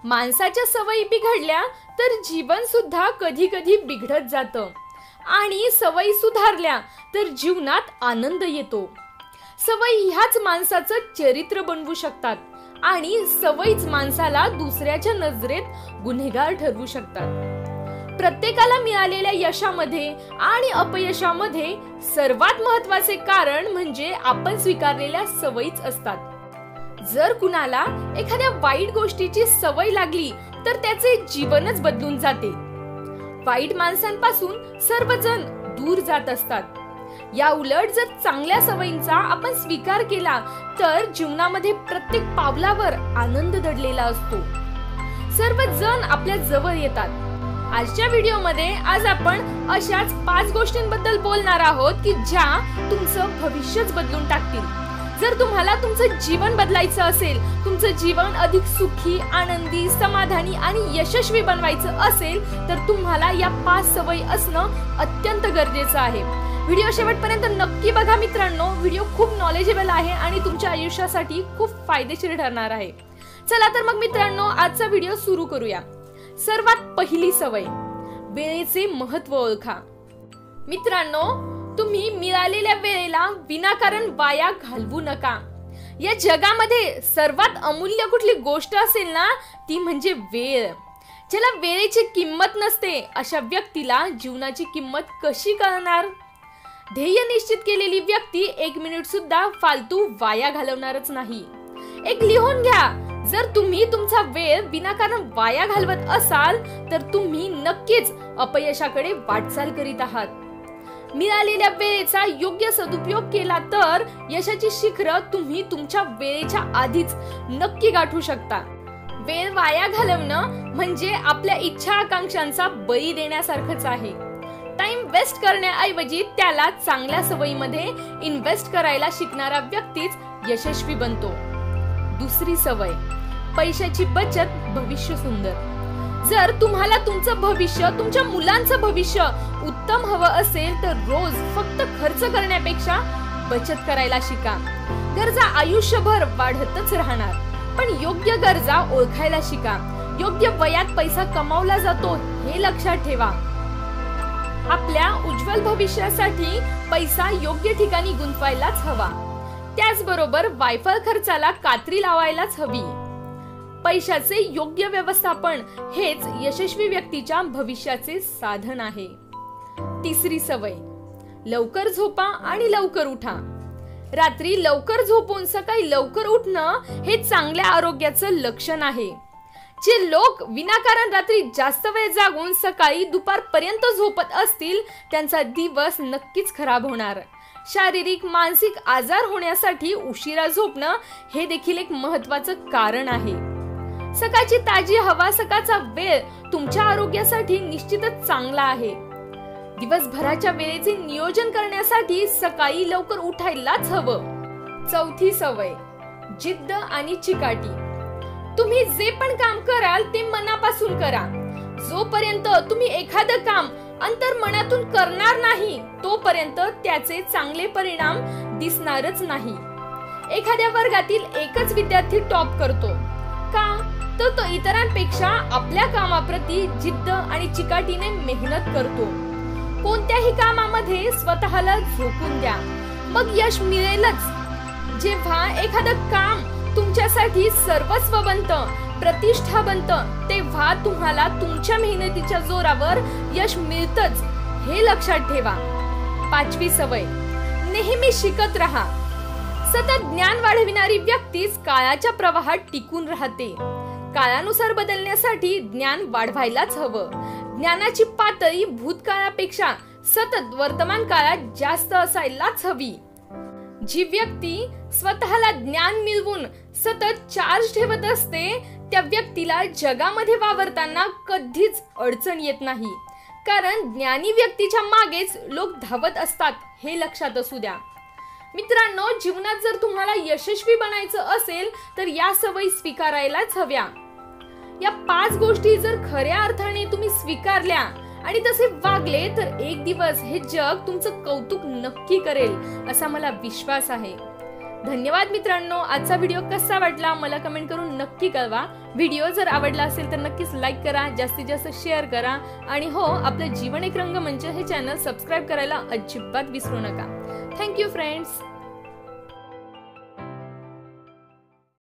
माणसाच्या सवयी बिघडल्या तर जीवन सुद्धा कधी कधी बिघडत जातं आणि सवयी सुधारल्या तर जीवनात आनंद येतो। सवयी ह्याच माणसाचं चरित्र बनवू शकतात आणि सवयीच माणसाला दुसऱ्याच्या नजरेत गुन्हेगार ठरवू शकतात। प्रत्येकाला मिळालेल्या यशामध्ये आणि अपयशामध्ये सर्वात महत्त्वाचे कारण म्हणजे आपण स्वीकारलेल्या सवयीच असतात। जर कुणाला एखाद्या वाईट गोष्टीची सवय लागली तर त्याचे जीवनच बदलून जाते। वाईट माणसांपासून सर्वजण दूर जात असतात। या उलट जर चांगल्या सवयींचा आपण स्वीकार केला तर जीवनामध्ये प्रत्येक पावलावर आनंद दडलेला असतो। सर्वजण आपल्या जवळ येतात। आजच्या व्हिडिओमध्ये आज आपण अशाच 5 गोष्टींबद्दल बोलणार आहोत की ज्या तुमचं भविष्यच बदलून टाकतील। जर तुम्हाला तुमचं जीवन बदलायचं असेल, तुमचं जीवन अधिक सुखी, आनंदी, समाधानी आणि यशस्वी बनवायचं असेल तर तुम्हाला या 5 सवयी असणं अत्यंत गरजेचं आहे। व्हिडिओ शेवटपर्यंत नक्की बघा मित्रांनो, व्हिडिओ खूप नॉलेजेबल आहे आणि तुमच्या आयुष्यासाठी खूप फायदेशीर ठरणार आहे। चला तर मग मित्रांनो, आजचा व्हिडिओ सुरू करूया। सर्वात पहिली सवय, वेळेचे महत्त्व ओळखा। मित्रांनो, तुम्ही मिळालेल्या वेळेला विनाकारण वाया घालवू नका। या जगामध्ये सर्वात अमूल्य कुठली गोष्ट असेल ना, ती म्हणजे वेळ। ज्याला वेळेची किंमत नसते अशा व्यक्तीला जीवनाची किंमत कशी कळणार? ध्येय निश्चित केलेली व्यक्ती 1 मिनिट सुद्धा फालतू वाया घालवणारच नाही। एक लिहून घ्या, जर तुम्ही तुमचा वेळ विनाकारण वाया घालवत असाल तर तुम्ही नक्कीच अपयशाकडे वाटचाल करीत आहात। मिळालेल्या वेळेचा योग्य सदुपयोग केला तर यशाची शिखरं तुम्ही तुमच्या वेळेच्या आधीच नक्की गाठू शकता। वेळ वाया घालवणं म्हणजे आपल्या इच्छा आकांक्षांचा बळी देण्यासारखंच आहे। टाइम वेस्ट करण्याऐवजी त्याला चांगल्या सवयीमध्ये इन्व्हेस्ट करायला शिकणारा व्यक्तीच यशस्वी बनतो। दुसरी सवय, पैशाची बचत, भविष्य सुंदर। जर तुम्हाला तुमचं भविष्य, तुमच्या मुलांचं भविष्य उत्तम हवं असेल तर रोज फक्त खर्च करण्यापेक्षा बचत करायला शिका। गरजा आयुष्यभर वाढतच राहणार, पण योग्य गरजा ओळखायला शिका। योग्य वयात पैसा कमावला जातो हे लक्षात ठेवा। आपल्या उज्ज्वल भविष्यासाठी पैसा योग्य ठिकाणी गुंतवायलाच हवा। त्याचबरोबर वायफळ खर्चाला कात्री लावायलाच हवी। पैशाचे योग्य व्यवस्थापन हेच यशस्वी व्यक्तीच्या भविष्याचे साधन आहे। तिसरी सवय, लवकर झोपा आणि लवकर उठा। रात्री लवकर झोपून सकाळी लवकर उठणं हे चांगल्या आरोग्याचं लक्षण आहे। जे लोक विनाकारण रात्री जास्त वेळ जागून सकाळी दुपारपर्यंत झोपत असतील त्यांचा दिवस नक्कीच खराब होणार। शारीरिक मानसिक आजार होण्यासाठी उशिरा झोपणं हे देखील एक महत्त्वाचं कारण आहे। सकाळची ताजी हवा, सकाळचा वेळ तुमच्या आरोग्यासाठी निश्चितच चांगला आहे। दिवसभराच्या वेळेचे नियोजन करण्यासाठी सकाळी लवकर उठायलाच हवं। चौथी सवय, जिद्द आणि चिकाटी। तुम्ही जे पण काम कराल ते मनापासून करा। जोपर्यंत तुम्ही एखादं काम अंतर्मनातून करणार नाही तोपर्यंत त्याचे चांगले परिणाम दिसणारच नाही। एखाद्या वर्गातील एकच विद्यार्थी टॉप करतो का? तर तो इतरांपेक्षा आपल्या कामाप्रती जिद्द आणि चिकाटीने मेहनत करतो। कोणत्याही कामामध्ये स्वतःला झोकून द्या, मग यश मिळेलच। जेव्हा एखादं काम तुमच्यासाठी सर्वस्व बनतं, प्रतिष्ठा बनतं, तेव्हा तुम्हाला तुमच्या मेहनतीच्या जोरावर यश मिळतच हे लक्षात ठेवा। पाचवी सवय, नेहमी शिकत राहा। सतत ज्ञान वाढविणारी व्यक्तीच काळाच्या प्रवाहात टिकून राहते। काळानुसार बदलण्यासाठी ज्ञान वाढवायलाच हवं। ज्ञानाची पातळी भूतकाळापेक्षा सतत वर्तमान काळात जास्त असायलाच हवी। जी व्यक्ती स्वतःला ज्ञान मिळवून सतत चार्ज ठेवत असते त्या व्यक्तीला जगामध्ये वावरताना कधीच अडचण येत नाही, कारण ज्ञानी व्यक्तीच्या मागेच लोक धावत असतात हे लक्षात असू द्या। मित्रांनो, जीवनात जर तुम्हाला यशस्वी बनायचं असेल तर या सवयी स्वीकारायलाच हव्या। या 5 गोष्टी जर खऱ्या अर्थाने तुम्ही स्वीकारल्या आणि तसे वागले तर एक दिवस हे जग तुमचं कौतुक नक्की करेल असा मला विश्वास आहे। धन्यवाद मित्रांनो. आजचा व्हिडिओ कसा वाटला मला कमेंट करून नक्की कळवा. व्हिडिओ जर आवडला असेल तर नक्कीच लाईक करा, जास्तीत जास्त शेअर करा आणि हो, आपलं जीवन एक रंगमंच हे चॅनल सबस्क्राईब करायला अजिबात विसरू नका. Thank you friends.